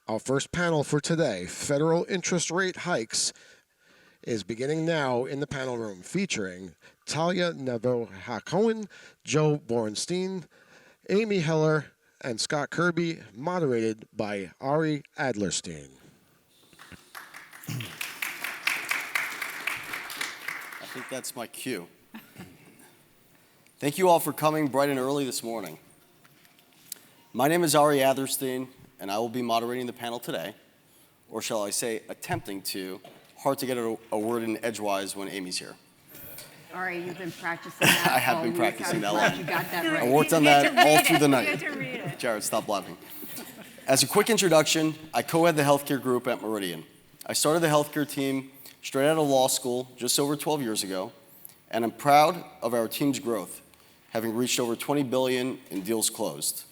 Our first panel for today, Federal Interest Rate Hikes, is beginning now in the panel room, featuring Talia Nevo-Hacohen, Joe Bornstein, Amy Heller, and Scott Kirby, moderated by Ari Adlerstein. I think that's my cue. Thank you all for coming bright and early this morning. My name is Ari Adlerstein, and I will be moderating the panel today, or shall I say attempting to. Hard to get a word in edgewise when Amy's here. Ari, you've been practicing that. I have been practicing that line. You got that right. I worked on that all through the night. You had to read it. Jared, stop laughing. As a quick introduction, I co-head the healthcare group at Meridian. I started the healthcare team straight out of law school just over 12 years ago, and I'm proud of our team's growth, having reached over $20 billion in deals closed,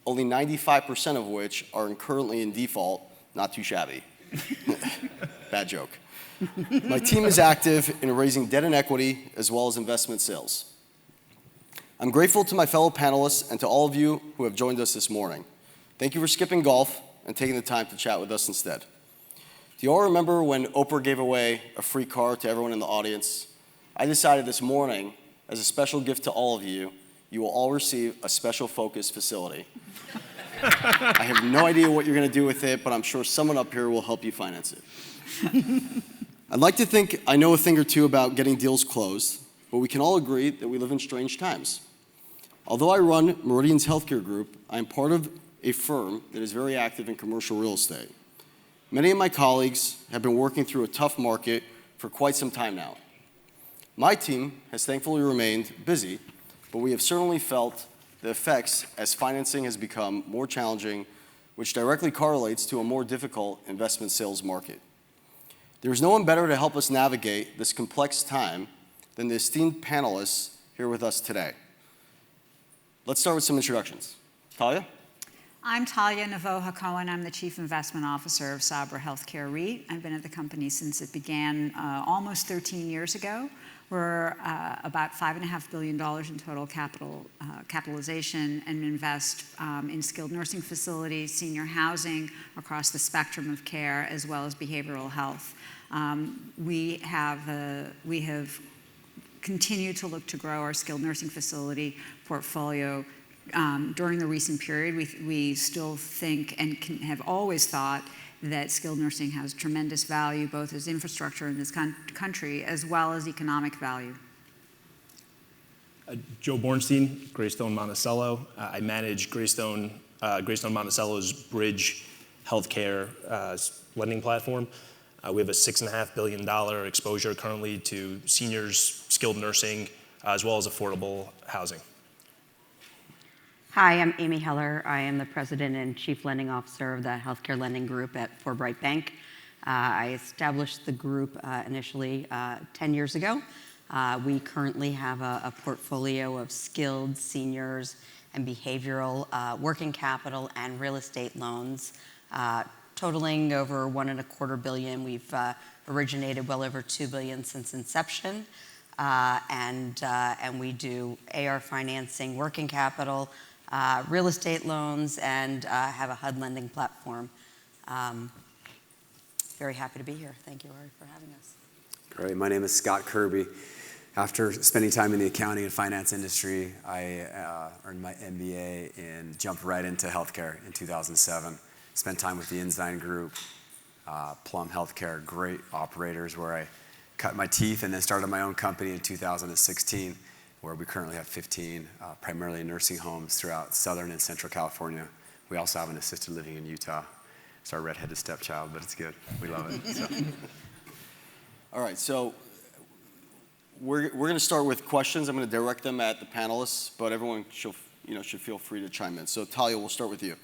only 95% of which are currently in default. Not too shabby. Bad joke. My team is active in raising debt and equity as well as investment sales. I'm grateful to my fellow panelists and to all of you who have joined us this morning. Thank you for skipping golf and taking the time to chat with us instead. Do you all remember when Oprah gave away a free car to everyone in the audience? I decided this morning, as a special gift to all of you, you will all receive a special focus facility. I have no idea what you're going to do with it, but I'm sure someone up here will help you finance it. I'd like to think I know a thing or two about getting deals closed, but we can all agree that we live in strange times. Although I run Meridian's healthcare group, I am part of a firm that is very active in commercial real estate. Many of my colleagues have been working through a tough market for quite some time now. My team has thankfully remained busy, but we have certainly felt the effects as financing has become more challenging, which directly correlates to a more difficult investment sales market. There is no one better to help us navigate this complex time than the esteemed panelists here with us today. Let's start with some introductions. Talia? I'm Talia Nevo-Hacohen. I'm the Chief Investment Officer of Sabra Healthcare REIT. I've been at the company since it began almost 13 years ago. We're about $5.5 billion in total capitalization and invest in skilled nursing facilities, senior housing across the spectrum of care, as well as behavioral health. We have continued to look to grow our skilled nursing facility portfolio. During the recent period, we still think and have always thought that skilled nursing has tremendous value, both as infrastructure in this country as well as economic value. Joe Bornstein, Greystone Monticello. I manage Greystone Monticello's Bridge Healthcare lending platform. We have a $6.5 billion exposure currently to seniors, skilled nursing, as well as affordable housing. Hi, I'm Amy Heller. I am the President and Chief Lending Officer of the Healthcare Lending Group at Forbright Bank. I established the group initially 10 years ago. We currently have a portfolio of skilled, seniors, and behavioral working capital and real estate loans, totaling over $1.25 billion. We've originated well over $2 billion since inception, and we do AR financing, working capital, real estate loans, and have a HUD lending platform. Very happy to be here. Thank you, Ari, for having us. Great. My name is Scott Kirby. After spending time in the accounting and finance industry, I earned my MBA and jumped right into healthcare in 2007. Spent time with the Ensign Group, Plum Healthcare, great operators where I cut my teeth, and then started my own company in 2016. Where we currently have 15, primarily nursing homes throughout Southern and Central California. We also have an assisted living in Utah. It's our redheaded stepchild, but it's good. We love it. So. All right, so we're going to start with questions. I'm going to direct them at the panelists, but everyone should feel free to chime in. So Talia, we'll start with you.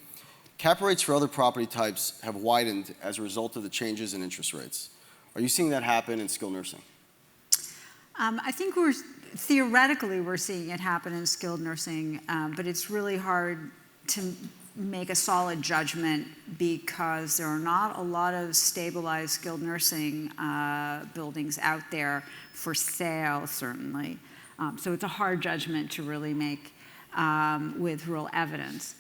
Cap rates for other property types have widened as a result of the changes in interest rates. Are you seeing that happen in skilled nursing? I think theoretically we're seeing it happen in skilled nursing, but it's really hard to make a solid judgment because there are not a lot of stabilized skilled nursing buildings out there for sale, certainly. So it's a hard judgment to really make with real evidence.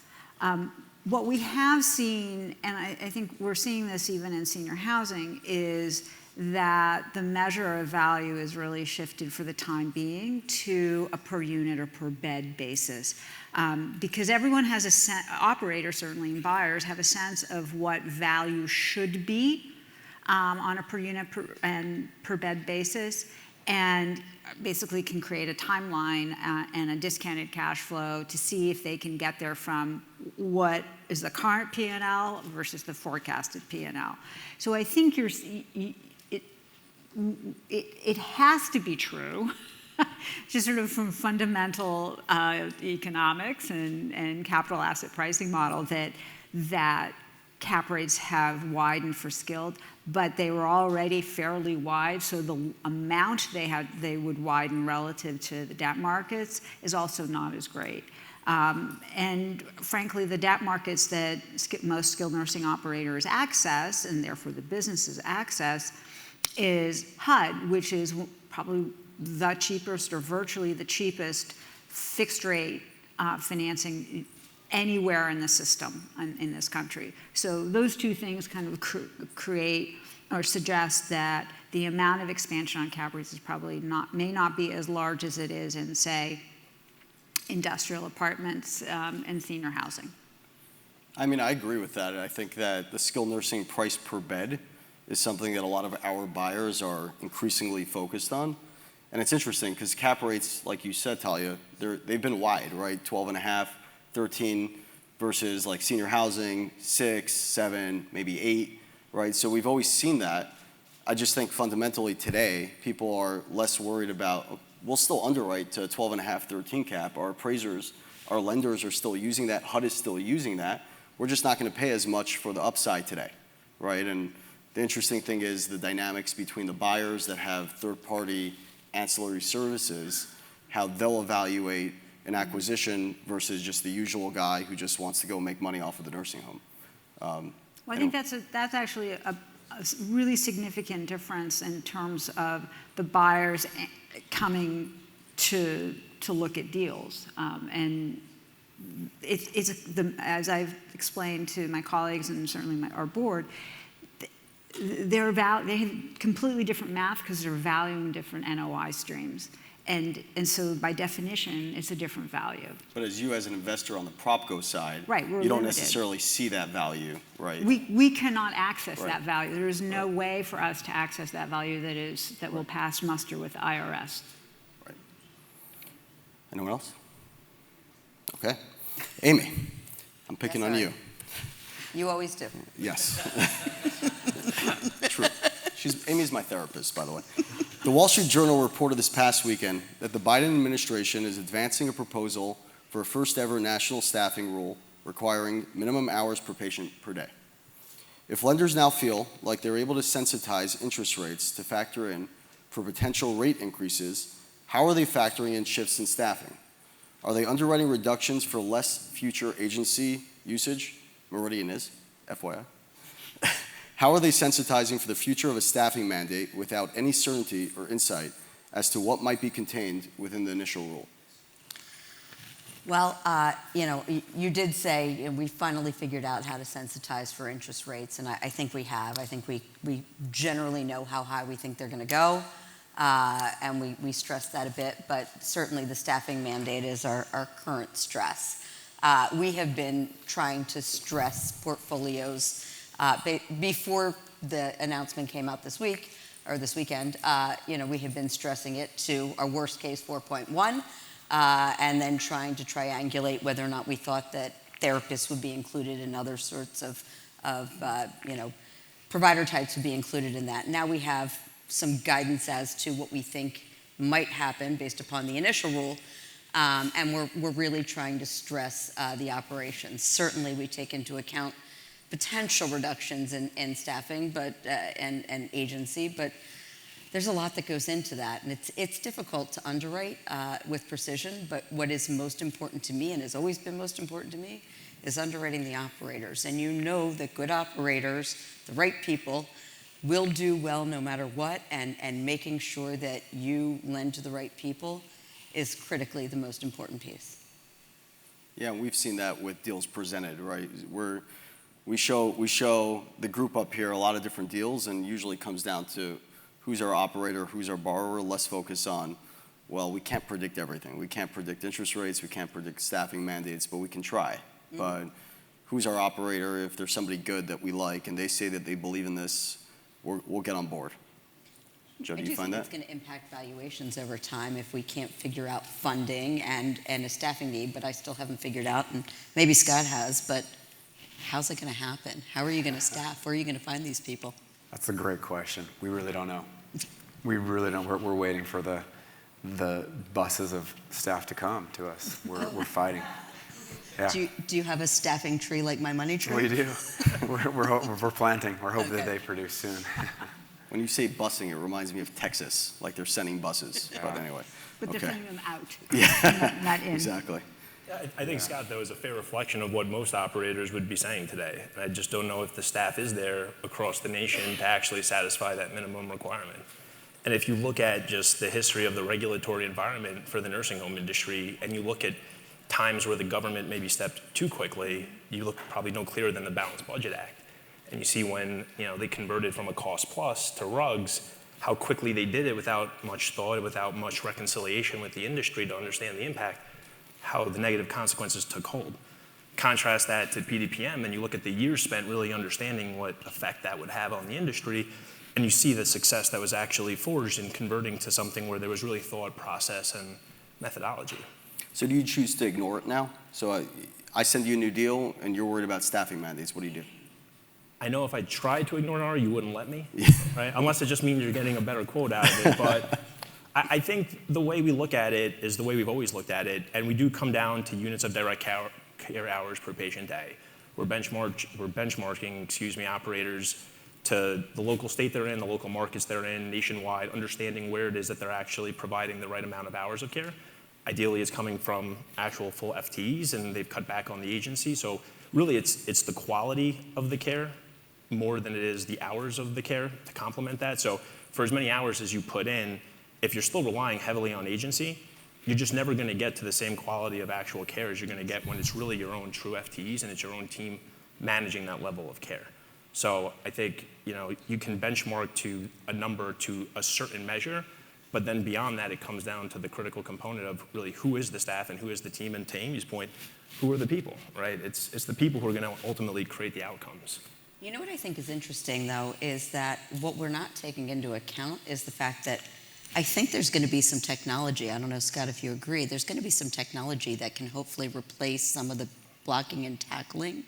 What we have seen, and I think we're seeing this even in senior housing, is that the measure of value is really shifted for the time being to a per unit or per bed basis. Because everyone has operators certainly and buyers have a sense of what value should be on a per unit and per bed basis, and basically can create a timeline and a discounted cash flow to see if they can get there from what is the current P&L versus the forecasted P&L. So I think it has to be true, just sort of from fundamental economics and capital asset pricing model that cap rates have widened for skilled, but they were already fairly wide, so the amount they would widen relative to the debt markets is also not as great. And frankly, the debt markets that most skilled nursing operators access, and therefore the businesses access, is HUD, which is probably the cheapest or virtually the cheapest fixed rate financing anywhere in the system in this country. So those two things kind of create or suggest that the amount of expansion on cap rates is probably may not be as large as it is in, say, industrial apartments and senior housing. I mean, I agree with that. I think that the skilled nursing price per bed is something that a lot of our buyers are increasingly focused on. And it's interesting because cap rates, like you said, Talia, they've been wide, right? 12.5, 13 versus like senior housing, 6, 7, maybe 8, right? So we've always seen that. I just think fundamentally today, people are less worried about, we'll still underwrite to 12.5, 13 cap. Our appraisers, our lenders are still using that. HUD is still using that. We're just not going to pay as much for the upside today, right? And the interesting thing is the dynamics between the buyers that have third-party ancillary services, how they'll evaluate an acquisition versus just the usual guy who just wants to go make money off of the nursing home. Well, I think that's actually a really significant difference in terms of the buyers coming to look at deals. And as I've explained to my colleagues and certainly our board, they have completely different math because they're valuing different NOI streams. And so by definition, it's a different value. But as you as an investor on the PropCo side, right, you don't necessarily see that value, right? We cannot access right. that value. There is no way for us to access that value that will pass muster with the IRS. Right. Anyone else? Okay. Amy, I'm picking on you. You always do. Yes. True. Amy's my therapist, by the way. The Wall Street Journal reported this past weekend that the Biden administration is advancing a proposal for a first-ever national staffing rule requiring minimum hours per patient per day. If lenders now feel like they're able to sensitize interest rates to factor in for potential rate increases, how are they factoring in shifts in staffing? Are they underwriting reductions for less future agency usage? Meridian is, FYI. How are they sensitizing for the future of a staffing mandate without any certainty or insight as to what might be contained within the initial rule? Well, you did say we finally figured out how to sensitize for interest rates, and I think we have. I think we generally know how high we think they're going to go, and we stress that a bit, but certainly the staffing mandate is our current stress. We have been trying to stress portfolios before the announcement came out this week, or this weekend. We have been stressing it to our worst case 4.1, and then trying to triangulate whether or not we thought that therapists would be included and other sorts of provider types would be included in that. Now we have some guidance as to what we think might happen based upon the initial rule, and we're really trying to stress the operations. Certainly we take into account potential reductions in staffing, but and agency, but there's a lot that goes into that, and it's difficult to underwrite with precision. But what is most important to me, and has always been most important to me, is underwriting the operators. And you know that good operators, the right people, will do well no matter what, and making sure that you lend to the right people is critically the most important piece. Yeah, and we've seen that with deals presented, right? We show the group up here a lot of different deals, and usually comes down to who's our operator, who's our borrower. Less focus on, well, we can't predict everything. We can't predict interest rates. We can't predict staffing mandates, but we can try. Mm-hmm. But who's our operator? If there's somebody good that we like, and they say that they believe in this, we'll get on board. Joe, do you find that? I do think it's going to impact valuations over time if we can't figure out funding and a staffing need, but I still haven't figured out, and maybe Scott has, but how's it going to happen? How are you going to staff? Where are you going to find these people? That's a great question. We really don't know. We really don't. We're waiting for the buses of staff to come to us. We're fighting. Yeah. Do you have a staffing tree like my money tree? We do. We're planting. We're hoping that they produce soon. When you say busing, it reminds me of Texas, like they're sending buses. Yeah. But anyway. But okay. they're sending them out. Yeah. not in. Exactly. I think, Scott, though, is a fair reflection of what most operators would be saying today. And I just don't know if the staff is there across the nation to actually satisfy that minimum requirement. And if you look at just the history of the regulatory environment for the nursing home industry, and you look at times where the government maybe stepped too quickly, you look probably no clearer than the Balanced Budget Act. And you see when they converted from a cost plus to RUGs, how quickly they did it without much thought, without much reconciliation with the industry to understand the impact, how the negative consequences took hold. Contrast that to PDPM, and you look at the years spent really understanding what effect that would have on the industry, and you see the success that was actually forged in converting to something where there was really thought, process, and methodology. So do you choose to ignore it now? So I send you a new deal, and you're worried about staffing mandates. What do you do? I know if I tried to ignore it, you wouldn't let me, right? Unless it just means you're getting a better quote out of it. But I think the way we look at it is the way we've always looked at it, and we do come down to units of direct care hours per patient day. We're benchmarking, operators to the local state they're in, the local markets they're in, nationwide, understanding where it is that they're actually providing the right amount of hours of care. Ideally, it's coming from actual full FTEs, and they've cut back on the agency. So really, it's the quality of the care more than it is the hours of the care to complement that. So for as many hours as you put in, if you're still relying heavily on agency, you're just never going to get to the same quality of actual care as you're going to get when it's really your own true FTEs and it's your own team managing that level of care. So I think you can benchmark to a number to a certain measure, but then beyond that, it comes down to the critical component of really who is the staff and who is the team. And to Amy's point, who are the people, right? It's the people who are going to ultimately create the outcomes. You know what I think is interesting, though, is that what we're not taking into account is the fact that I think there's going to be some technology. I don't know, Scott, if you agree. There's going to be some technology that can hopefully replace some of the blocking and tackling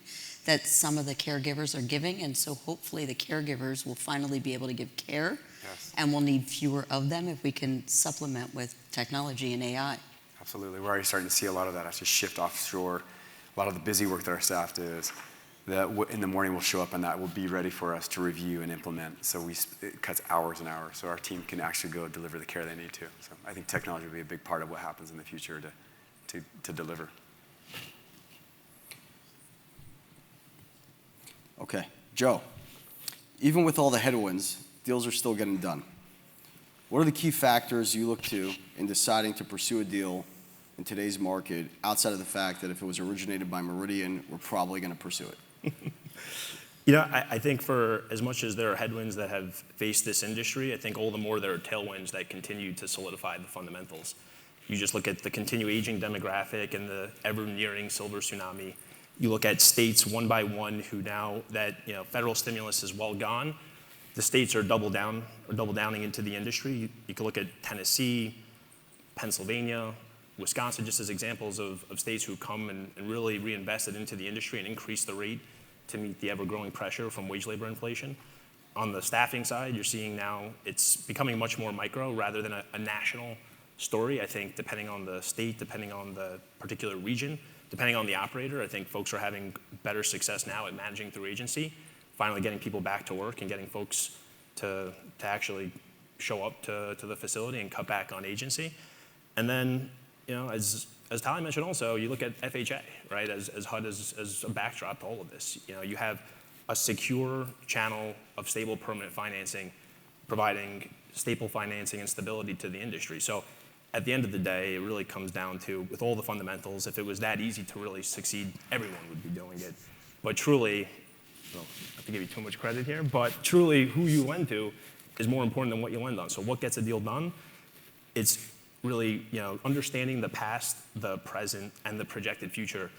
that some of the caregivers are giving. And so hopefully the caregivers will finally be able to give care. Yes. And we'll need fewer of them if we can supplement with technology and AI. Absolutely. We're already starting to see a lot of that actually shift offshore. A lot of the busy work that our staff does, that in the morning we'll show up and that will be ready for us to review and implement. So it cuts hours and hours. So our team can actually go deliver the care they need to. So I think technology will be a big part of what happens in the future to deliver. Okay, Joe, even with all the headwinds, deals are still getting done. What are the key factors you look to in deciding to pursue a deal in today's market, outside of the fact that if it was originated by Meridian, we're probably going to pursue it? I think for as much as there are headwinds that have faced this industry, I think all the more there are tailwinds that continue to solidify the fundamentals. You just look at the continued aging demographic and the ever-nearing silver tsunami. You look at states one by one who now that federal stimulus is well gone, the states are double-downing into the industry. You can look at Tennessee, Pennsylvania, Wisconsin, just as examples of states who come and really reinvested into the industry and increased the rate to meet the ever-growing pressure from wage labor inflation. On the staffing side, you're seeing now it's becoming much more micro rather than a national story. I think depending on the state, depending on the particular region, depending on the operator, I think folks are having better success now at managing through agency, finally getting people back to work and getting folks to actually show up to the facility and cut back on agency. And then, as Talia mentioned also, you look at FHA, right, as HUD as a backdrop to all of this. You have a secure channel of stable permanent financing, providing stable financing and stability to the industry. So at the end of the day, it really comes down to, with all the fundamentals, if it was that easy to really succeed, everyone would be doing it. But truly, well, not to give you too much credit here, but truly who you lend to is more important than what you lend on. So what gets a deal done? It's really, understanding the past, the present, and the projected future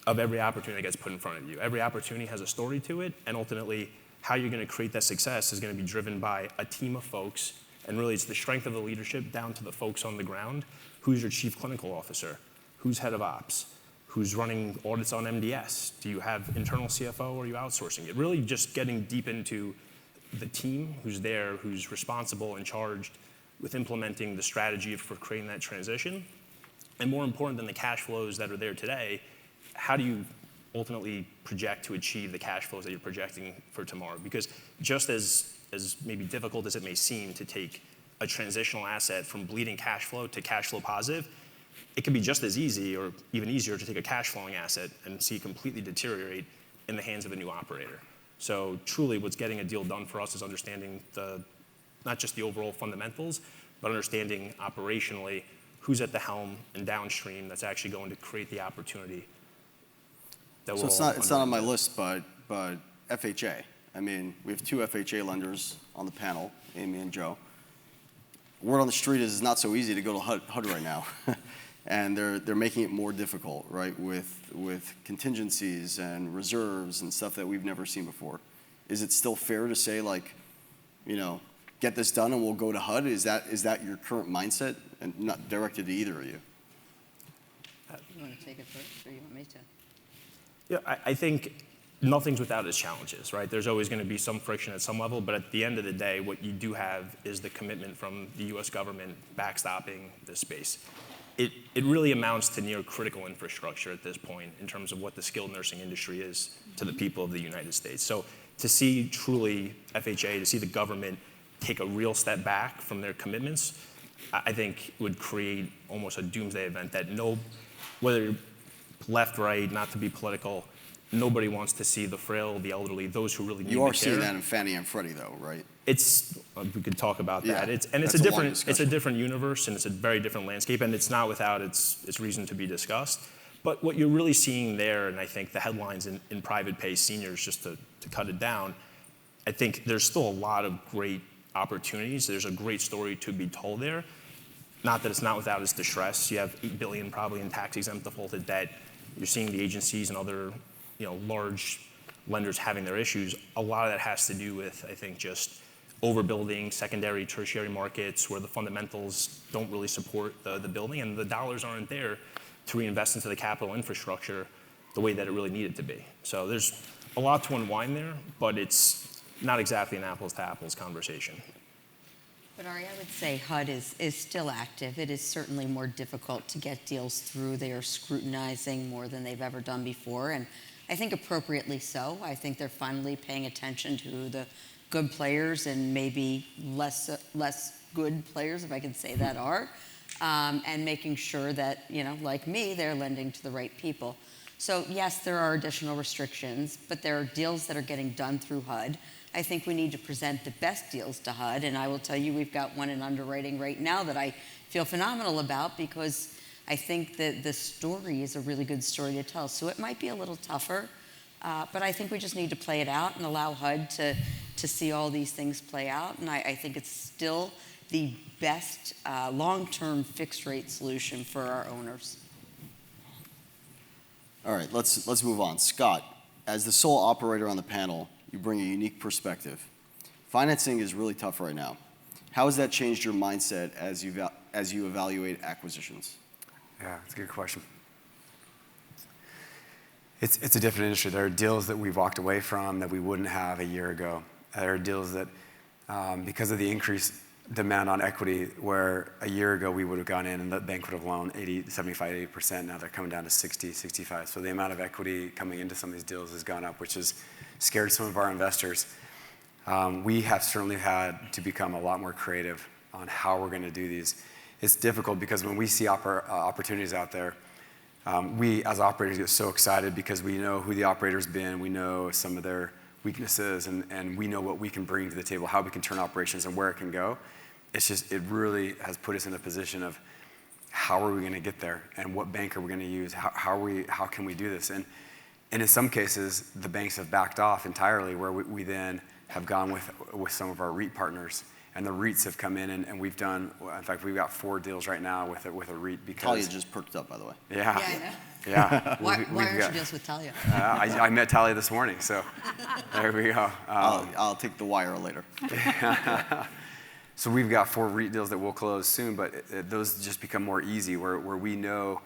of every opportunity that gets put in front of you. Every opportunity has a story to it, and ultimately, how you're going to create that success is going to be driven by a team of folks, and really it's the strength of the leadership down to the folks on the ground. Who's your chief clinical officer? Who's head of ops? Who's running audits on MDS? Do you have internal CFO or are you outsourcing it? Really just getting deep into the team who's there, who's responsible and charged with implementing the strategy for creating that transition. And more important than the cash flows that are there today, how do you ultimately project to achieve the cash flows that you're projecting for tomorrow? Because just as maybe difficult as it may seem to take a transitional asset from bleeding cash flow to cash flow positive, it can be just as easy or even easier to take a cash flowing asset and see it completely deteriorate in the hands of a new operator. So truly what's getting a deal done for us is understanding not just the overall fundamentals, but understanding operationally who's at the helm and downstream that's actually going to create the opportunity. So it's not on my list, but FHA. I mean, we have two FHA lenders on the panel, Amy and Joe. Word on the street is it's not so easy to go to HUD right now. And they're making it more difficult, right, with contingencies and reserves and stuff that we've never seen before. Is it still fair to say, like, get this done and we'll go to HUD? Is that your current mindset, and not directed to either of you? You want to take it first, or you want me to? Yeah, I think nothing's without its challenges, right? There's always going to be some friction at some level, but at the end of the day, what you do have is the commitment from the U.S. government backstopping this space. It really amounts to near critical infrastructure at this point in terms of what the skilled nursing industry is to the people of the United States. So to see truly FHA, to see the government take a real step back from their commitments, I think would create almost a doomsday event that whether left, right, not to be political, nobody wants to see the frail, the elderly, those who really need the care. You are seeing that in Fannie and Freddie, though, right? We could talk about that. Yeah, It's a different universe, and it's a very different landscape, and it's not without its reason to be discussed. But what you're really seeing there, and I think the headlines in private pay seniors, just to cut it down, I think there's still a lot of great opportunities. There's a great story to be told there. Not that it's not without its distress. You have $8 billion probably in tax-exempt defaulted debt. You're seeing the agencies and other large lenders having their issues. A lot of that has to do with, I think, just overbuilding secondary, tertiary markets where the fundamentals don't really support the building, and the dollars aren't there to reinvest into the capital infrastructure the way that it really needed to be. So there's a lot to unwind there, but it's not exactly an apples to apples conversation. But Ari, I would say HUD is still active. It is certainly more difficult to get deals through. They are scrutinizing more than they've ever done before, and I think appropriately so. I think they're finally paying attention to the good players and maybe less good players, if I can say that, and making sure that, like me, they're lending to the right people. So yes, there are additional restrictions, but there are deals that are getting done through HUD. I think we need to present the best deals to HUD, and I will tell you we've got one in underwriting right now that I feel phenomenal about because I think that the story is a really good story to tell. So it might be a little tougher, but I think we just need to play it out and allow HUD to see all these things play out, and I think it's still the best long-term fixed rate solution for our owners. All right, let's move on. Scott, as the sole operator on the panel, you bring a unique perspective. Financing is really tough right now. How has that changed your mindset as you evaluate acquisitions? Yeah, that's a good question. It's a different industry. There are deals that we've walked away from that we wouldn't have a year ago. There are deals that, because of the increased demand on equity, where a year ago we would have gone in and the bank would have loaned 75, 80%. Now they're coming down to 60, 65. So the amount of equity coming into some of these deals has gone up, which has scared some of our investors. We have certainly had to become a lot more creative on how we're going to do these. It's difficult because when we see opportunities out there, we as operators get so excited because we know who the operator's been, we know some of their weaknesses, and we know what we can bring to the table, how we can turn operations and where it can go. It's just, it really has put us in a position of how are we going to get there, and what bank are we going to use? How can we do this? And in some cases, the banks have backed off entirely, where we then have gone with some of our REIT partners, and the REITs have come in, and we've done. In fact, we've got 4 deals right now with a REIT because Talia just perked up, by the way. Yeah, Yeah, I know. yeah. Why aren't you deals with Talia? I met Talia this morning, so there we go. I'll take the wire later. So we've got 4 REIT deals that will close soon, but those just become more easy, where we know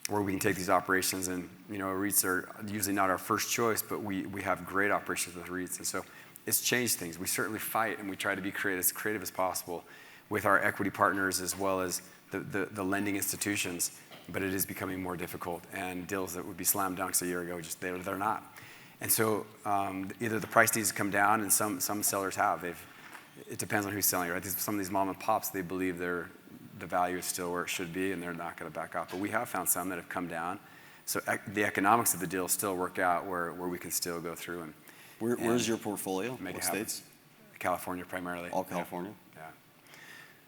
where we can take these operations. And REITs are usually not our first choice, but we have great operations with REITs, and so it's changed things. We certainly fight, and we try to be as creative as possible with our equity partners as well as the lending institutions. But it is becoming more difficult, and deals that would be slam dunks a year ago, just they're not. And so either the price needs to come down, and some sellers have. It depends on who's selling, right? Some of these mom and pops, they believe the value is still where it should be, and they're not going to back off. But we have found some that have come down. So the economics of the deal still work out where we can still go through and Where's your portfolio? make What it happen. states? California primarily. All California? Yeah.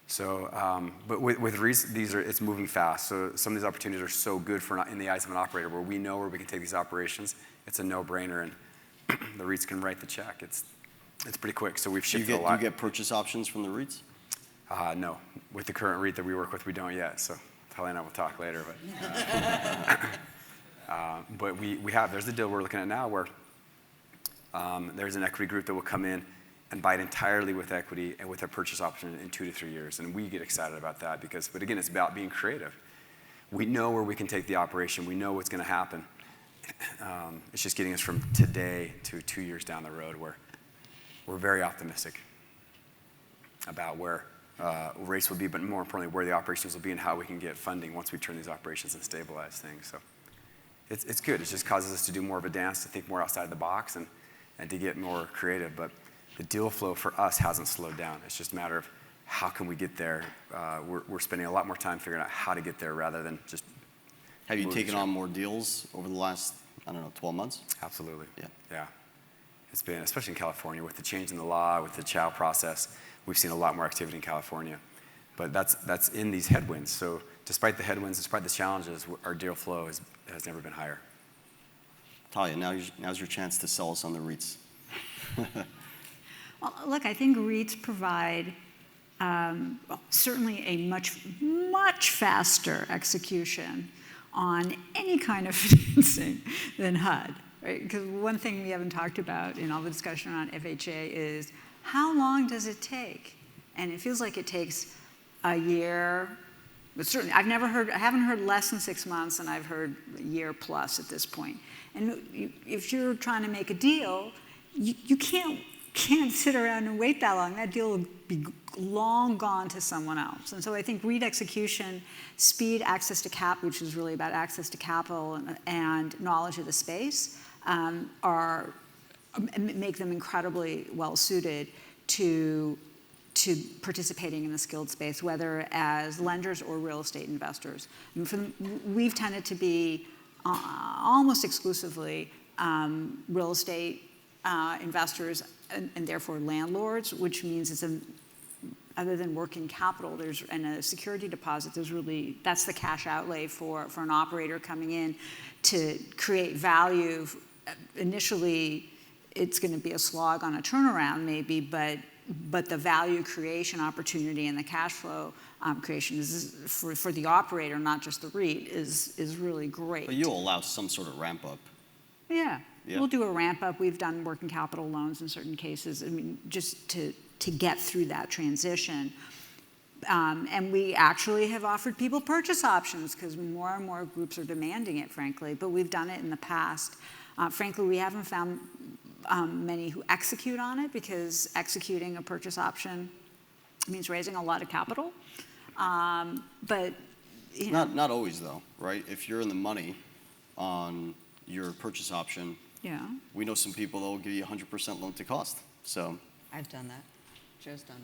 So, but with REITs, it's moving fast. So some of these opportunities are so good in the eyes of an operator, where we know where we can take these operations. It's a no-brainer, and the REITs can write the check. It's pretty quick. So we've shifted a lot. Do you get purchase options from the REITs? No, with the current REIT that we work with, we don't yet. So Talia and I will talk later. But we have. There's a deal we're looking at now where there's an equity group that will come in and buy it entirely with equity and with a purchase option in 2 to 3 years. And we get excited about that but again, it's about being creative. We know where we can take the operation. We know what's going to happen. It's just getting us from today to 2 years down the road, where we're very optimistic about where rates will be, but more importantly, where the operations will be and how we can get funding once we turn these operations and stabilize things. So it's good. It just causes us to do more of a dance, to think more outside the box, and to get more creative. But the deal flow for us hasn't slowed down. It's just a matter of how can we get there. We're spending a lot more time figuring out how to get there rather than just. Have you taken on more deals over the last, 12 months? Absolutely. Yeah. It's been, especially in California, with the change in the law, with the chow process, we've seen a lot more activity in California. But that's in these headwinds. So despite the headwinds, despite the challenges, our deal flow has never been higher. Talia, now's your chance to sell us on the REITs. Well, look, I think REITs provide certainly a much faster execution on any kind of financing than HUD, right? Because one thing we haven't talked about in all the discussion around FHA is how long does it take? And it feels like it takes a year, but certainly I haven't heard less than 6 months, and I've heard a year plus at this point. And if you're trying to make a deal, you can't sit around and wait that long. That deal will be long gone to someone else. And so I think REIT execution, speed, access to which is really about access to capital and knowledge of the space, make them incredibly well suited to participating in the skilled space, whether as lenders or real estate investors. We've tended to be almost exclusively real estate investors and therefore landlords, which means other than working capital, and a security deposit, that's the cash outlay for an operator coming in to create value. Initially, it's going to be a slog on a turnaround maybe, but the value creation opportunity and the cash flow creation is for the operator, not just the REIT, is really great. But you'll allow some sort of ramp up. Yeah. We'll do a ramp up. We've done working capital loans in certain cases. Just to get through that transition. And we actually have offered people purchase options because more and more groups are demanding it, frankly. But we've done it in the past. Frankly, we haven't found many who execute on it, because executing a purchase option means raising a lot of capital. But not always though, right? If you're in the money on your purchase option, we know some people that will give you 100% loan to cost. So I've done that. Joe's done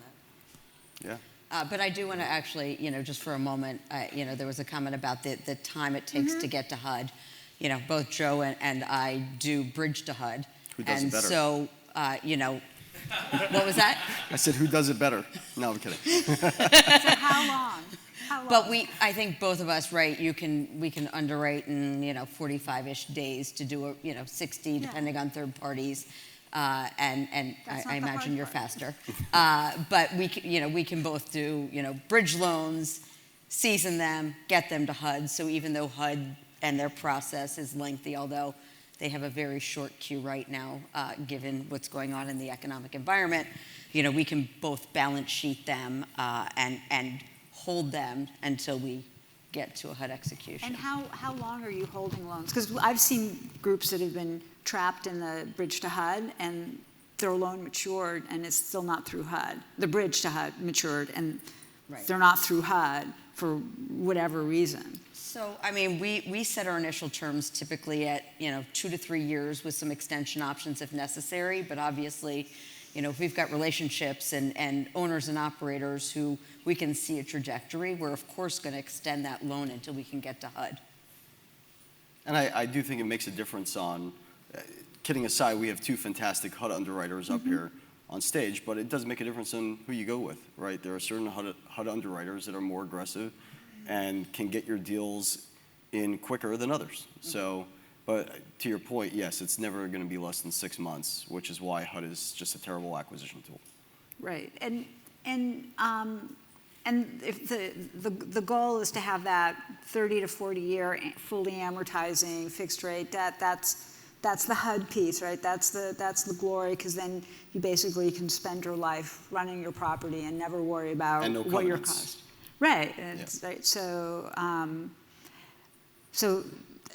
that. Yeah. But I do want to actually, just for a moment, there was a comment about the time it takes to get to HUD. Both Joe and I do bridge to HUD. Who does it better? And so, what was that? I said, who does it better? No, I'm kidding. so how long? But I think both of us, right, we can underwrite in, 45-ish days to do 60, depending on third parties. And I imagine you're faster. But we can both do, bridge loans, season them, get them to HUD. So even though HUD and their process is lengthy, although they have a very short queue right now, given what's going on in the economic environment, we can both balance sheet them and hold them until we get to a HUD execution. And how long are you holding loans? Because I've seen groups that have been trapped in the bridge to HUD, and their loan matured, and it's still not through HUD. The bridge to HUD matured, and they're not through HUD for whatever reason. So, I mean, we set our initial terms typically at, 2 to 3 years with some extension options if necessary, but obviously, if we've got relationships and owners and operators who we can see a trajectory, we're of course going to extend that loan until we can get to HUD. And I do think it makes a difference on, kidding aside, we have two fantastic HUD underwriters up here on stage, but it does make a difference in who you go with, right? There are certain HUD underwriters that are more aggressive and can get your deals in quicker than others. So, but to your point, yes, it's never going to be less than 6 months, which is why HUD is just a terrible acquisition tool. Right, and if the goal is to have that 30 to 40 year fully amortizing fixed rate debt, that's the HUD piece, right? That's the glory, because then you basically can spend your life running your property and never worry about what your cost. Right, right. So,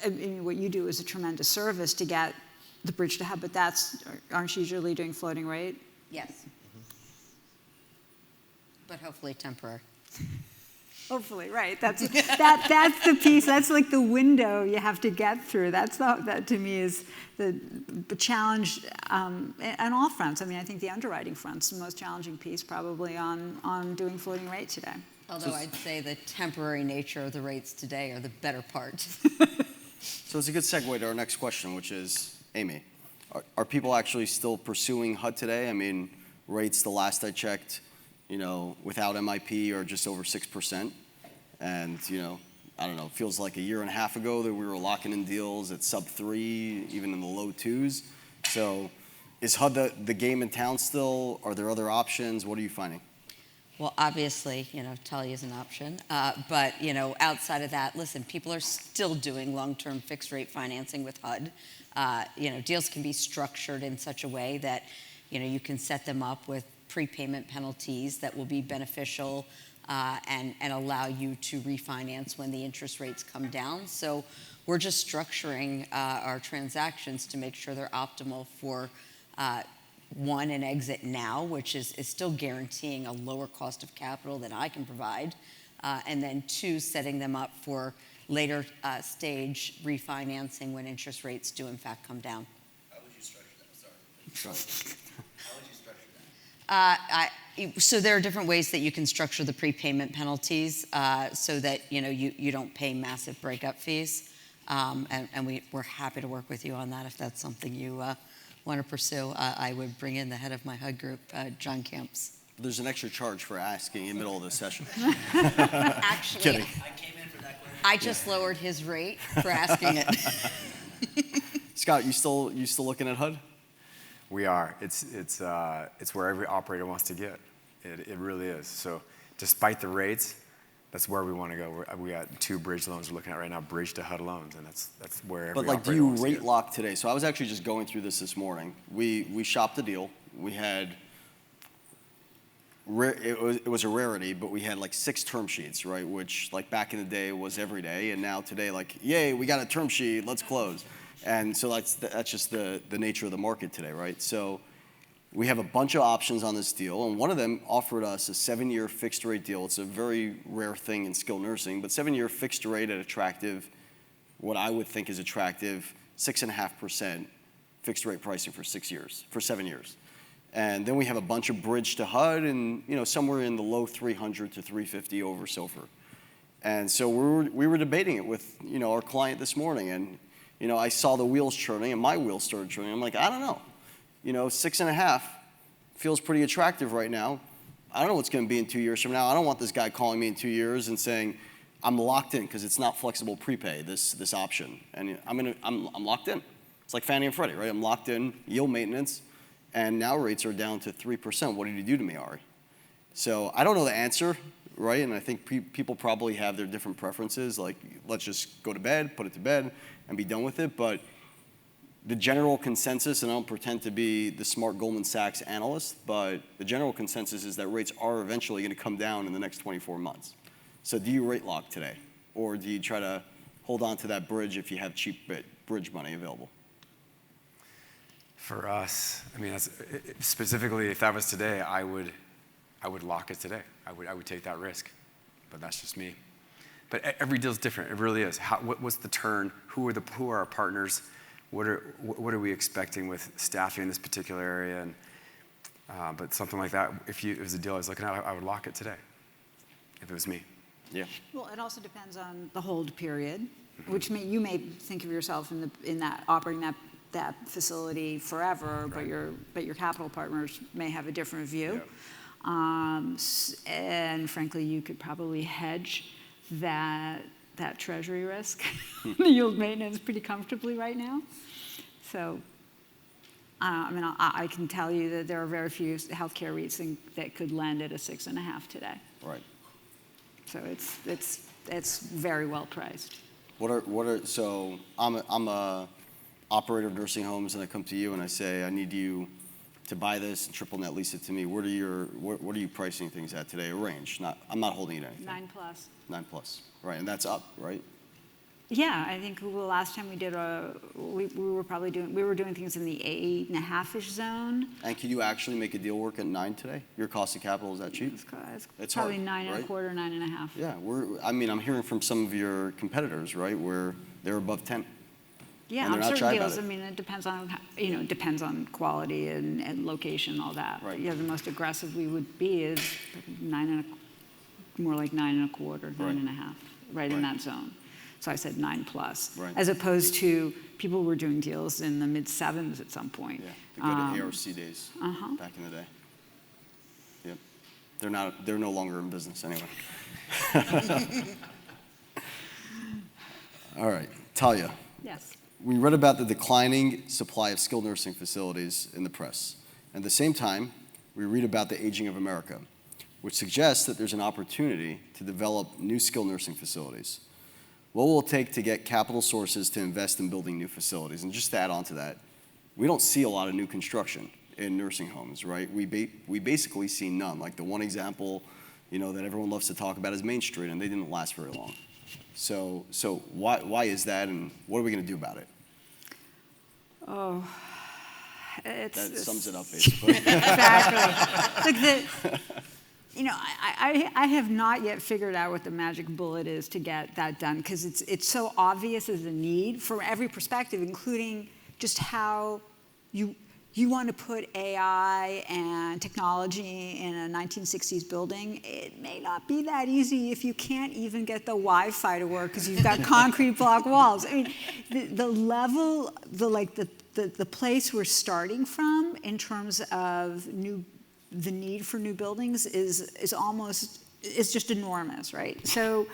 I mean, what you do is a tremendous service to get the bridge to HUD, but aren't you usually doing floating rate? Yes. But hopefully temporary. Hopefully, right. That's the piece. That's like the window you have to get through. That to me is the challenge on all fronts. I mean, I think the underwriting front's the most challenging piece probably on doing floating rate today. Although I'd say the temporary nature of the rates today are the better part. So it's a good segue to our next question, which is, Amy, are people actually still pursuing HUD today? I mean, rates, the last I checked, without MIP are just over 6%. And, I don't know, it feels like a year and a half ago that we were locking in deals at sub 3, even in the low 2s. So is HUD the game in town still? Are there other options? What are you finding? Well, obviously, Talia is an option. But, outside of that, listen, people are still doing long-term fixed-rate financing with HUD. Deals can be structured in such a way that, you can set them up with prepayment penalties that will be beneficial and allow you to refinance when the interest rates come down. So we're just structuring our transactions to make sure they're optimal for one, an exit now, which is still guaranteeing a lower cost of capital than I can provide, and then two, setting them up for later stage refinancing when interest rates do in fact come down. How would you structure that? Sorry. How would you structure that? So there are different ways that you can structure the prepayment penalties so that you don't pay massive breakup fees, and we're happy to work with you on that if that's something you want to pursue. I would bring in the head of my HUD group, John Camps. There's an extra charge for asking in the middle of the session. Actually, Kidding. I came in for that question. I just lowered his rate for asking it. Scott, you still looking at HUD? We are. It's where every operator wants to get. It really is. So despite the rates, that's where we want to go. We got 2 bridge loans we're looking at right now, bridge to HUD loans, and that's where every operator wants to get. But do you rate lock today? So I was actually just going through this morning. We shopped the deal. We had, it was a rarity, but we had like 6 term sheets, right? Which like back in the day was every day, and now today like, yay, we got a term sheet, let's close. And so that's just the nature of the market today, right? So we have a bunch of options on this deal, and one of them offered us a 7-year fixed rate deal. It's a very rare thing in skilled nursing, but 7-year fixed rate at attractive, what I would think is attractive, 6.5% fixed rate pricing for 7 years. And then we have a bunch of bridge to HUD and somewhere in the low 300 to 350 over SOFR. And so we were debating it with our client this morning, and I saw the wheels churning, and my wheels started churning. I'm like, I don't know. 6.5 feels pretty attractive right now. I don't know what's going to be in 2 years from now. I don't want this guy calling me in 2 years and saying, I'm locked in because it's not flexible prepay, this option. And I'm locked in. It's like Fannie and Freddie, right? I'm locked in, yield maintenance, and now rates are down to 3%. What did you do to me, Ari? So I don't know the answer, right? And I think people probably have their different preferences, like let's just go to bed, put it to bed, and be done with it. But the general consensus, and I don't pretend to be the smart Goldman Sachs analyst, but the general consensus is that rates are eventually going to come down in the next 24 months. So do you rate lock today? Or do you try to hold on to that bridge if you have cheap bridge money available? For us, I mean, specifically, if that was today, I would lock it today. I would take that risk, but that's just me. But every deal's different. It really is. What's the turn? Who are our partners? What are we expecting with staffing in this particular area? And but something like that, if it was a deal I was looking at, I would lock it today, if it was me. Yeah. Well, it also depends on the hold period, which you may think of yourself in that operating that facility forever, Right. but your capital partners may have a different view. Yep. And frankly, you could probably hedge that treasury risk, the yield maintenance, pretty comfortably right now. So, I mean, I can tell you that there are very few healthcare REITs that could lend at a 6.5 today. Right. So it's very well priced. So I'm a operator of nursing homes, and I come to you and I say I need you to buy this and triple net lease it to me. What are you pricing things at today? A range. I'm not holding it anything. 9+. 9+. Right, and that's up, right? Yeah, I think the last time we did we were doing things in the 8.5-ish zone. And can you actually make a deal work at 9 today? Your cost of capital is that cheap? It's hard, probably 9.25, 9.5. Yeah, I'm hearing from some of your competitors, right, where they're above 10. Yeah, and they're on not certain shy deals. about I it. mean, it depends on depends on quality and location, all that. Right. Yeah, the most aggressive we would be is more like 9.25, 9.5, right in that zone. So I said 9+, Right. as opposed to people were doing deals in the mid-7s at some point. Yeah, the good ARC days back in the day. Yep, they're no longer in business anyway. All right, Talia. Yes. We read about the declining supply of skilled nursing facilities in the press. At the same time, we read about the aging of America, which suggests that there's an opportunity to develop new skilled nursing facilities. What will it take to get capital sources to invest in building new facilities? And just to add on to that, we don't see a lot of new construction in nursing homes, right? We basically see none. Like the one example, that everyone loves to talk about is Main Street, and they didn't last very long. So why is that, and what are we going to do about it? Oh, That sums it up, basically. Exactly. I have not yet figured out what the magic bullet is to get that done, because it's so obvious as a need from every perspective, including just how you want to put AI and technology in a 1960s building. It may not be that easy if you can't even get the Wi-Fi to work because you've got concrete block walls. I mean, the level, the place we're starting from in terms of the need for new buildings is just enormous, right? So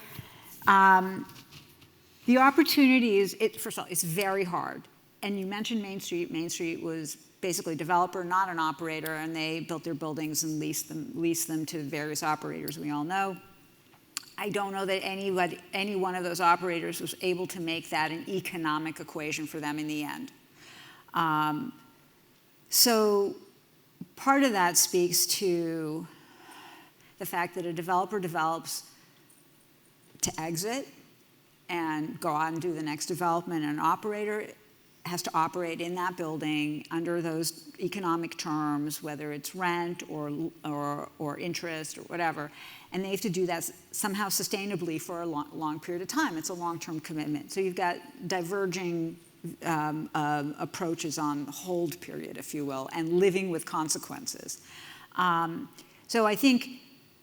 the opportunity is, first of all, it's very hard. And you mentioned Main Street. Main Street was basically a developer, not an operator, and they built their buildings and leased them to various operators we all know. I don't know that any one of those operators was able to make that an economic equation for them in the end. So part of that speaks to the fact that a developer develops to exit and go out and do the next development, and an operator has to operate in that building under those economic terms, whether it's rent or interest or whatever, and they have to do that somehow sustainably for a long period of time. It's a long-term commitment. So you've got diverging approaches on the hold period, if you will, and living with consequences. So I think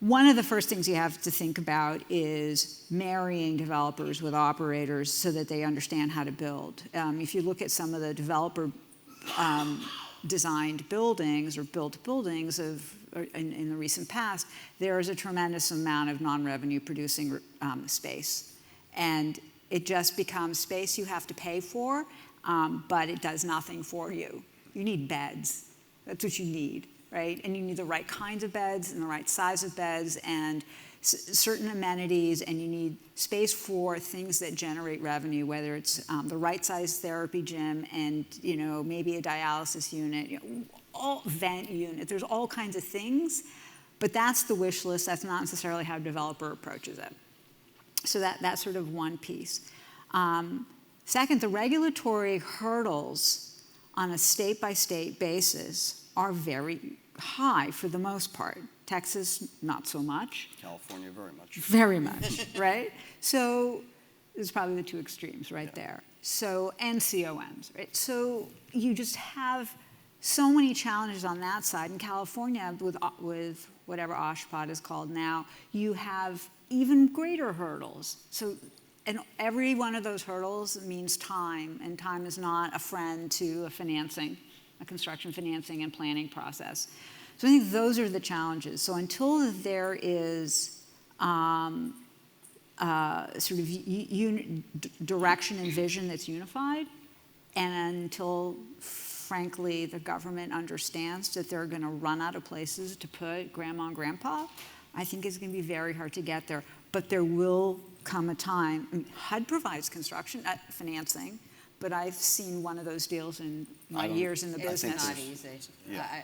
one of the first things you have to think about is marrying developers with operators so that they understand how to build. If you look at some of the developer designed buildings or built buildings of in the recent past, there is a tremendous amount of non-revenue producing space. And it just becomes space you have to pay for, but it does nothing for you. You need beds. That's what you need, right? And you need the right kinds of beds and the right size of beds and certain amenities, and you need space for things that generate revenue, whether it's the right size therapy gym and maybe a dialysis unit, all vent unit. There's all kinds of things, but that's the wish list. That's not necessarily how a developer approaches it. So that's sort of one piece. Second, the regulatory hurdles on a state-by-state basis are very high for the most part. Texas, not so much. California, very much. Very much, right? So there's probably the two extremes right there. So, and CONs, right? So you just have so many challenges on that side. In California, with whatever OSHPD is called now, you have even greater hurdles. So, and every one of those hurdles means time, and time is not a friend to a construction financing and planning process. So I think those are the challenges. So until there is sort of direction and vision that's unified, and until, frankly, the government understands that they're going to run out of places to put grandma and grandpa, I think it's going to be very hard to get there. But there will come a time. I mean, HUD provides construction financing, but I've seen one of those deals in my years in the business. It's not easy. Yeah.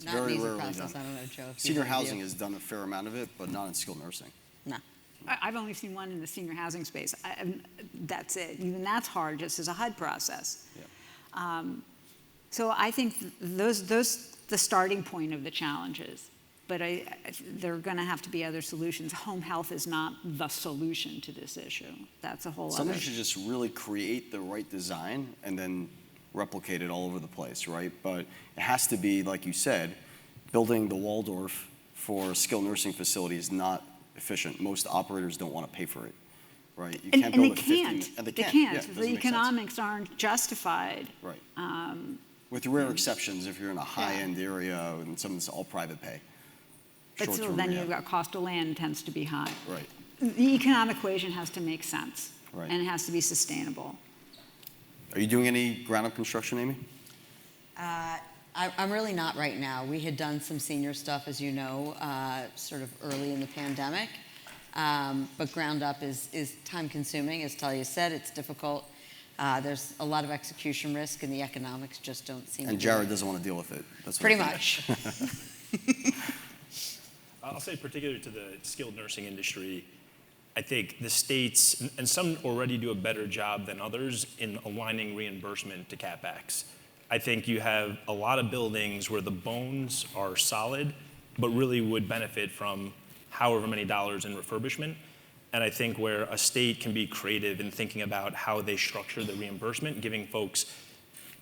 Not very an easy rarely process. done. I don't know, Joe. Senior housing has done a fair amount of it, but not in skilled nursing. No. I've only seen one in the senior housing space. That's it. Even that's hard just as a HUD process. Yeah. So I think those the starting point of the challenges. But there are going to have to be other solutions. Home health is not the solution to this issue. That's a whole other. Somebody should just really create the right design and then replicate it all over the place, right? But it has to be, like you said, building the Waldorf for a skilled nursing facility is not efficient. Most operators don't want to pay for it, right? You And can't they build a 15 can't. and They can't. can't. Yeah, it The doesn't make sense. economics aren't justified. Right. With rare exceptions, if you're in a high-end area and something's all private pay. But still, Short-term then rehab. you've got cost of land tends to be high. Right. The economic equation has to make sense. Right. And it has to be sustainable. Are you doing any ground-up construction, Amy? I'm really not right now. We had done some senior stuff, as you know, sort of early in the pandemic. But ground up is time-consuming. As Talia said, it's difficult. There's a lot of execution risk, and the economics just don't seem to And be Jared there. doesn't want to deal with it. That's what Pretty I think. much. I'll say particular to the skilled nursing industry, I think the states, and some already do a better job than others in aligning reimbursement to CapEx. I think you have a lot of buildings where the bones are solid, but really would benefit from however many dollars in refurbishment. And I think where a state can be creative in thinking about how they structure the reimbursement, giving folks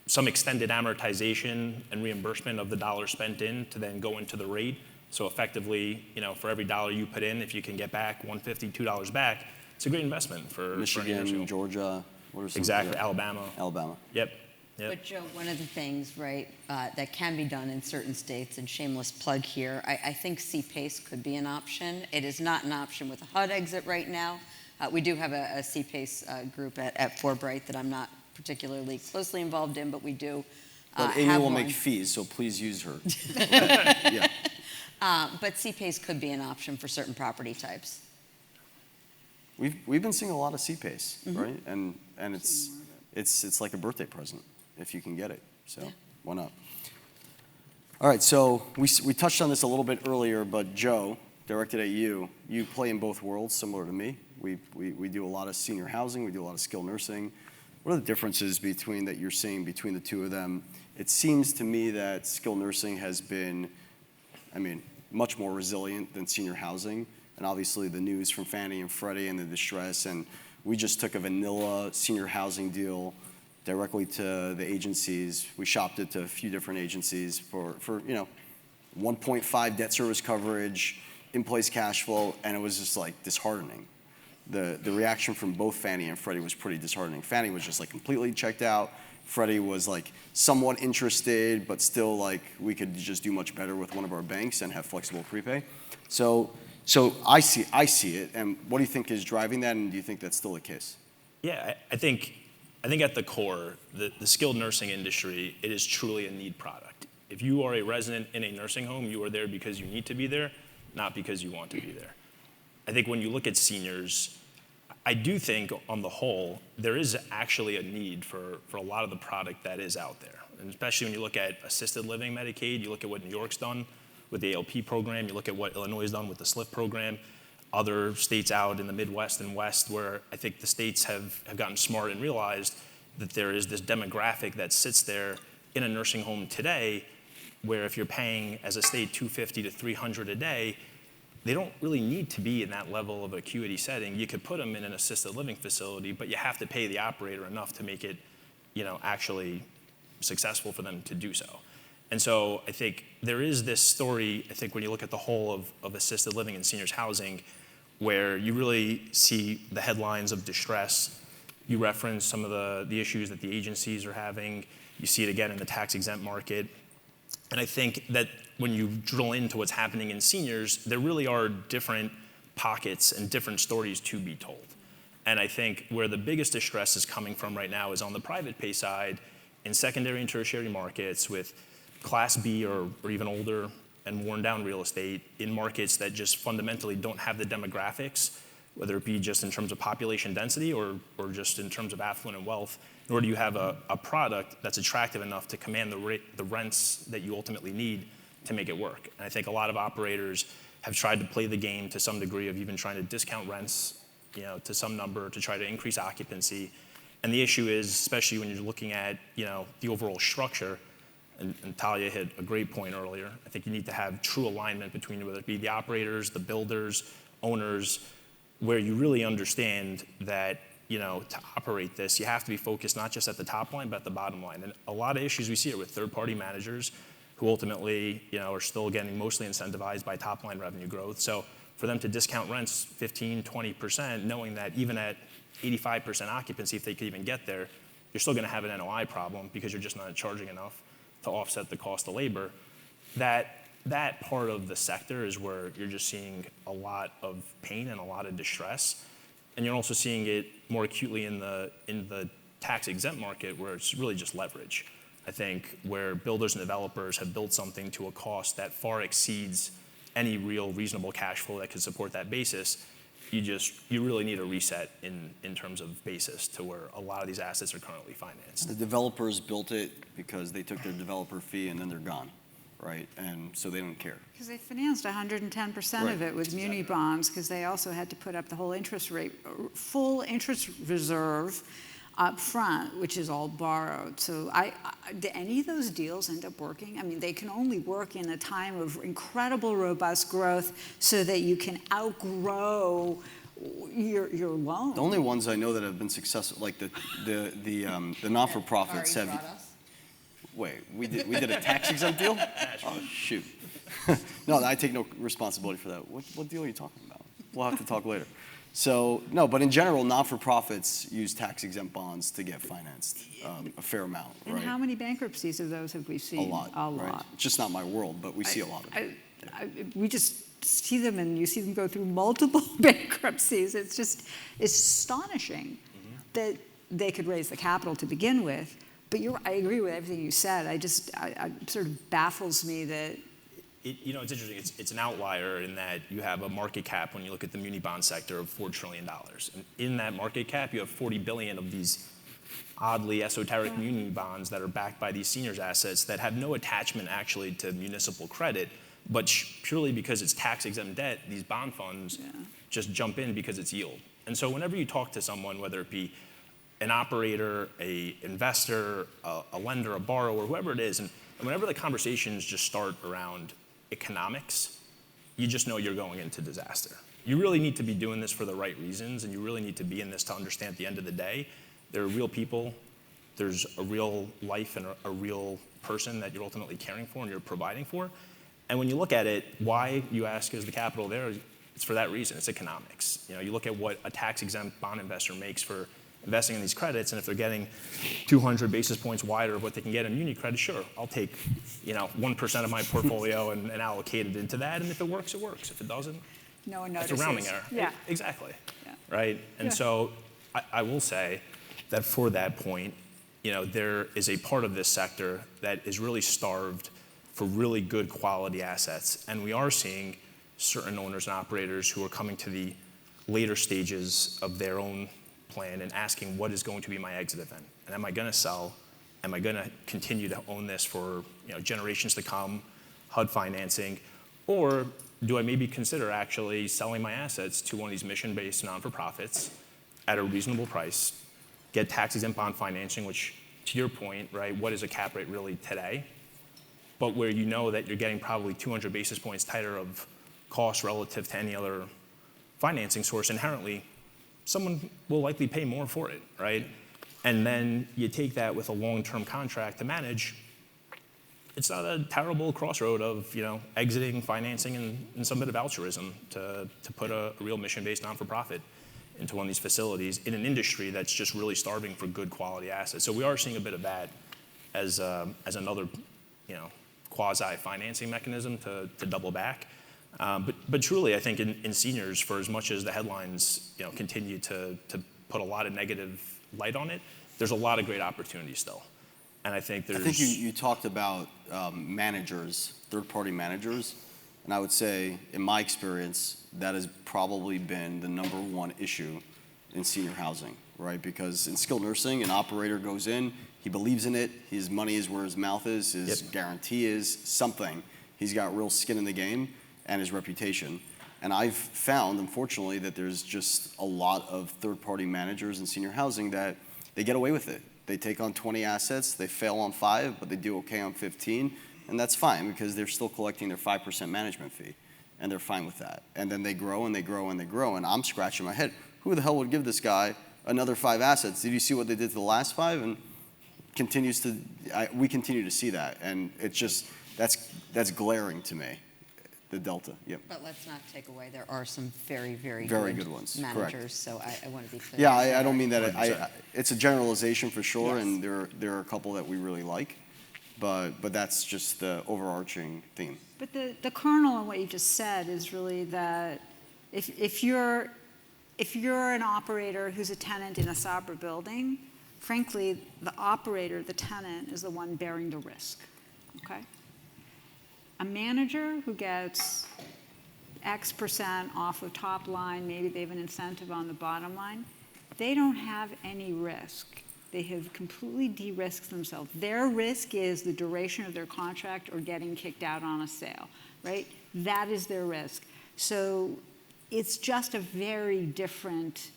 some extended amortization and reimbursement of the dollar spent in to then go into the rate. So effectively, for every dollar you put in, if you can get back $1.50, $2 back, it's a great investment for Michigan, Georgia, what are some? Exactly, Yeah. Alabama. Alabama. Yep. But Joe, one of the things, right, that can be done in certain states, and shameless plug here, I think CPACE could be an option. It is not an option with a HUD exit right now. We do have a CPACE group at Forbright that I'm not particularly closely involved in, but we do But Amy have will one. make fees, so please use her. Yeah. But CPACE could be an option for certain property types. We've been seeing a lot of CPACE, right? And it's like a birthday present if you can get it. So Yeah. why not? All right, so we touched on this a little bit earlier, but Joe, directed at you, you play in both worlds similar to me. We do a lot of senior housing, we do a lot of skilled nursing. What are the differences that you're seeing between the two of them? It seems to me that skilled nursing has been, much more resilient than senior housing. And obviously the news from Fannie and Freddie and the distress, and we just took a vanilla senior housing deal directly to the agencies. We shopped it to a few different agencies for 1.5 debt service coverage, in-place cash flow, and it was just like disheartening. the reaction from both Fannie and Freddie was pretty disheartening. Fannie was just like completely checked out. Freddie was like somewhat interested, but still like we could just do much better with one of our banks and have flexible prepay. So I see it. And what do you think is driving that? And do you think that's still the case? Yeah, I think at the core, the skilled nursing industry, it is truly a need product. If you are a resident in a nursing home, you are there because you need to be there, not because you want to be there. I think when you look at seniors, I do think on the whole, there is actually a need for a lot of the product that is out there. And especially when you look at assisted living Medicaid, you look at what New York's done with the ALP program, you look at what Illinois has done with the SLIF program, other states out in the Midwest and West where I think the states have gotten smart and realized that there is this demographic that sits there in a nursing home today where if you're paying as a state $250 to $300 a day, they don't really need to be in that level of acuity setting. You could put them in an assisted living facility, but you have to pay the operator enough to make it, actually successful for them to do so. And so I think there is this story, I think when you look at the whole of assisted living and seniors housing, where you really see the headlines of distress. You reference some of the issues that the agencies are having. You see it again in the tax-exempt market. And I think that when you drill into what's happening in seniors, there really are different pockets and different stories to be told. And I think where the biggest distress is coming from right now is on the private pay side in secondary and tertiary markets with Class B or even older and worn down real estate in markets that just fundamentally don't have the demographics, whether it be just in terms of population density or just in terms of affluent and wealth, nor do you have a product that's attractive enough to command the rents that you ultimately need to make it work. And I think a lot of operators have tried to play the game to some degree of even trying to discount rents, to some number to try to increase occupancy. And the issue is, especially when you're looking at, the overall structure, and Talia hit a great point earlier, I think you need to have true alignment between whether it be the operators, the builders, owners, where you really understand that, to operate this, you have to be focused not just at the top line, but at the bottom line. And a lot of issues we see it with third-party managers who ultimately, are still getting mostly incentivized by top-line revenue growth. So for them to discount rents 15, 20%, knowing that even at 85% occupancy, if they could even get there, you're still gonna have an NOI problem because you're just not charging enough to offset the cost of labor. That part of the sector is where you're just seeing a lot of pain and a lot of distress. And you're also seeing it more acutely in the tax-exempt market where it's really just leverage. I think where builders and developers have built something to a cost that far exceeds any real reasonable cash flow that could support that basis, you really need a reset in terms of basis to where a lot of these assets are currently financed. The developers built it because they took their developer fee and then they're gone, right? And so they don't care. Because they financed 110% of it with muni bonds, because they also had to put up the whole interest rate, full interest reserve up front, which is all borrowed. So do any of those deals end up working? I mean, they can only work in a time of incredible robust growth so that you can outgrow your loan. The only ones I know that have been successful, like the non-for-profits have. Wait, we did a tax-exempt deal? Oh, shoot. No, I take no responsibility for that. What deal are you talking about? We'll have to talk later. So, no, but in general, not-for-profits use tax-exempt bonds to get financed a fair amount, right? And how many bankruptcies of those have we seen? A lot. A lot. Just not my world, but we see a lot of them. We just see them, and you see them go through multiple bankruptcies. It's astonishing that they could raise the capital to begin with. But I agree with everything you said. It sort of baffles me that. It's interesting. It's an outlier in that you have a market cap when you look at the muni bond sector of $4 trillion. And in that market cap, you have 40 billion of these oddly esoteric muni bonds that are backed by these seniors assets that have no attachment actually to municipal credit, but purely because it's tax-exempt debt, these bond funds just jump in because it's yield. And so whenever you talk to someone, whether it be an operator, a investor, a lender, a borrower, whoever it is, and whenever the conversations just start around economics, you just know you're going into disaster. You really need to be doing this for the right reasons, and you really need to be in this to understand at the end of the day, there are real people, there's a real life and a real person that you're ultimately caring for and you're providing for. And when you look at it, why, you ask, is the capital there? It's for that reason. It's economics. You look at what a tax-exempt bond investor makes for investing in these credits, and if they're getting 200 basis points wider of what they can get in muni credit, sure, I'll take 1% of my portfolio and allocate it into that, and if it works, it works. If it doesn't, No one it's notices. a rounding error. Yeah. Exactly. Yeah. Right? And Yeah. so I will say that for that point, there is a part of this sector that is really starved for really good quality assets. And we are seeing certain owners and operators who are coming to the later stages of their own plan and asking, what is going to be my exit event? And am I going to sell? Am I going to continue to own this for generations to come, HUD financing? Or do I maybe consider actually selling my assets to one of these mission-based non-for-profits at a reasonable price, get tax-exempt bond financing, which, to your point, right, what is a cap rate really today? But where you know that you're getting probably 200 basis points tighter of cost relative to any other financing source, inherently, someone will likely pay more for it, right? And then you take that with a long-term contract to manage. It's not a terrible crossroad of exiting financing and some bit of altruism to put a real mission-based non-for-profit into one of these facilities in an industry that's just really starving for good quality assets. So we are seeing a bit of that as another quasi-financing mechanism to double back. But truly, I think in seniors, for as much as the headlines continue to put a lot of negative light on it, there's a lot of great opportunities still. And I think you talked about managers, third-party managers, and I would say, in my experience, that has probably been the number one issue in senior housing, right? Because in skilled nursing, an operator goes in, he believes in it, his money is where his mouth is, his guarantee is something. He's got real skin in the game and his reputation. And I've found, unfortunately, that there's just a lot of third-party managers in senior housing that they get away with it. They take on 20 assets, they fail on 5, but they do okay on 15, and that's fine because they're still collecting their 5% management fee, and they're fine with that. And then they grow and they grow and they grow, and I'm scratching my head. Who the hell would give this guy another 5 assets? Did you see what they did to the last 5? And we continue to see that, and it's just, that's glaring to me. The delta, yep. But let's not take away, there are some very, very good ones, managers, correct. So I want to be clear. Yeah, I don't mean that. It's a generalization for sure, Yes. and there are a couple that we really like, but that's just the overarching theme. But the kernel of what you just said is really that if you're an operator who's a tenant in a Sabra building, frankly, the operator, the tenant, is the one bearing the risk, okay? A manager who gets X% off of top line, maybe they have an incentive on the bottom line, they don't have any risk. They have completely de-risked themselves. Their risk is the duration of their contract or getting kicked out on a sale, right? That is their risk. So it's just a very different,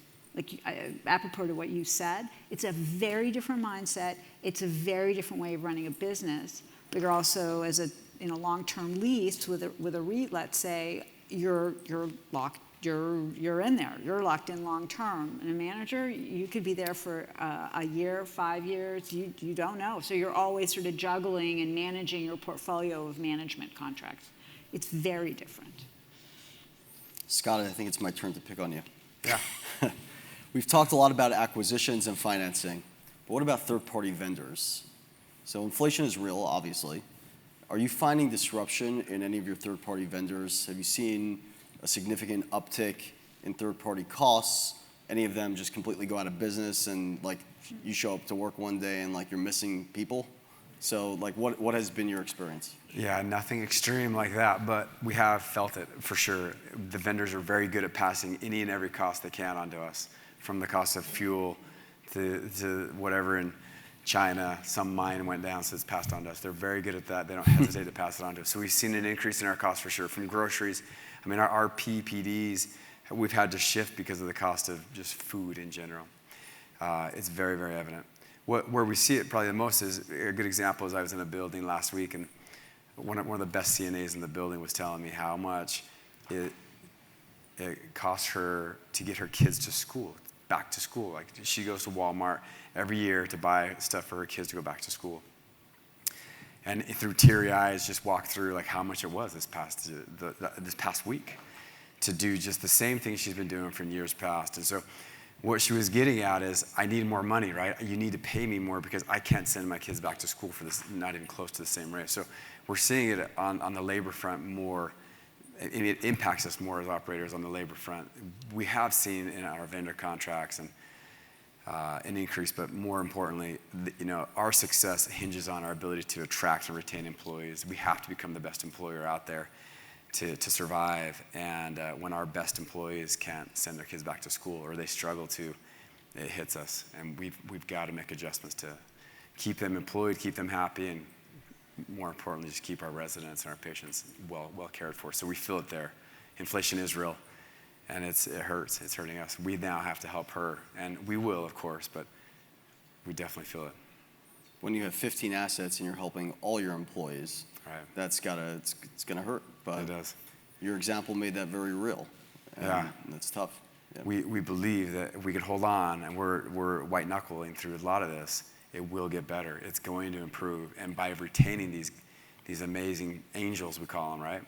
apropos to what you said, it's a very different mindset. It's a very different way of running a business. But you're also, in a long-term lease with a REIT, let's say, you're locked. You're in there. You're locked in long-term. And a manager, you could be there for a year, 5 years. You don't know. So you're always sort of juggling and managing your portfolio of management contracts. It's very different. Scott, I think it's my turn to pick on you. Yeah. We've talked a lot about acquisitions and financing, but what about third-party vendors? So inflation is real, obviously. Are you finding disruption in any of your third-party vendors? Have you seen a significant uptick in third-party costs? Any of them just completely go out of business and you show up to work one day and you're missing people? So what has been your experience? Yeah, nothing extreme like that, but we have felt it for sure. The vendors are very good at passing any and every cost they can onto us, from the cost of fuel to whatever in China, some mine went down, so it's passed on to us. They're very good at that. They don't hesitate to pass it on to us. So we've seen an increase in our costs for sure. From groceries, I mean, our PPDs, we've had to shift because of the cost of just food in general. It's very, very evident. Where we see it probably the most is, a good example is I was in a building last week, and one of the best CNAs in the building was telling me how much it costs her to get her kids to school, back to school. She goes to Walmart every year to buy stuff for her kids to go back to school. And through teary eyes, just walked through how much it was this past week to do just the same thing she's been doing for years past. And so what she was getting at is, I need more money, right? You need to pay me more because I can't send my kids back to school for this, not even close to the same rate. So we're seeing it on the labor front more. It impacts us more as operators on the labor front. We have seen in our vendor contracts and an increase, but more importantly, our success hinges on our ability to attract and retain employees. We have to become the best employer out there to survive. And when our best employees can't send their kids back to school, or they struggle to, it hits us. And we've got to make adjustments to keep them employed, keep them happy, and more importantly, just keep our residents and our patients well cared for. So we feel it there. Inflation is real, and it hurts. It's hurting us. We now have to help her, and we will, of course, but we definitely feel it. When you have 15 assets and you're helping all your employees, right, it's gonna hurt. But it does. Your example made that very real. Yeah, that's tough. Yeah. We believe that if we can hold on, and we're white knuckling through a lot of this, it will get better. It's going to improve, and by retaining these amazing angels, we call them, right,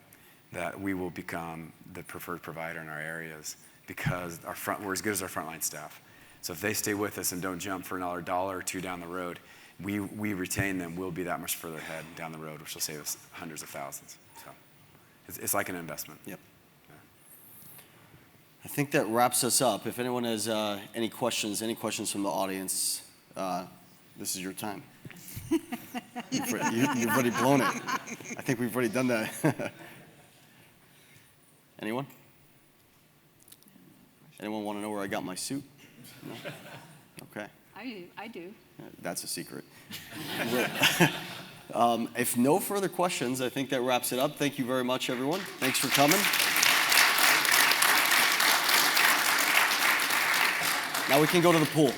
that we will become the preferred provider in our areas because we're as good as our frontline staff. So if they stay with us and don't jump for another $1 or $2 down the road, we retain them. We'll be that much further ahead down the road, which will save us hundreds of thousands. So it's like an investment. Yep. Yeah. I think that wraps us up. If anyone has any questions from the audience, this is your time. You've already blown it. I think we've already done that. Anyone? Anyone want to know where I got my suit? No? Okay. I do. That's a secret. If no further questions, I think that wraps it up. Thank you very much, everyone. Thanks for coming. Now we can go to the pool.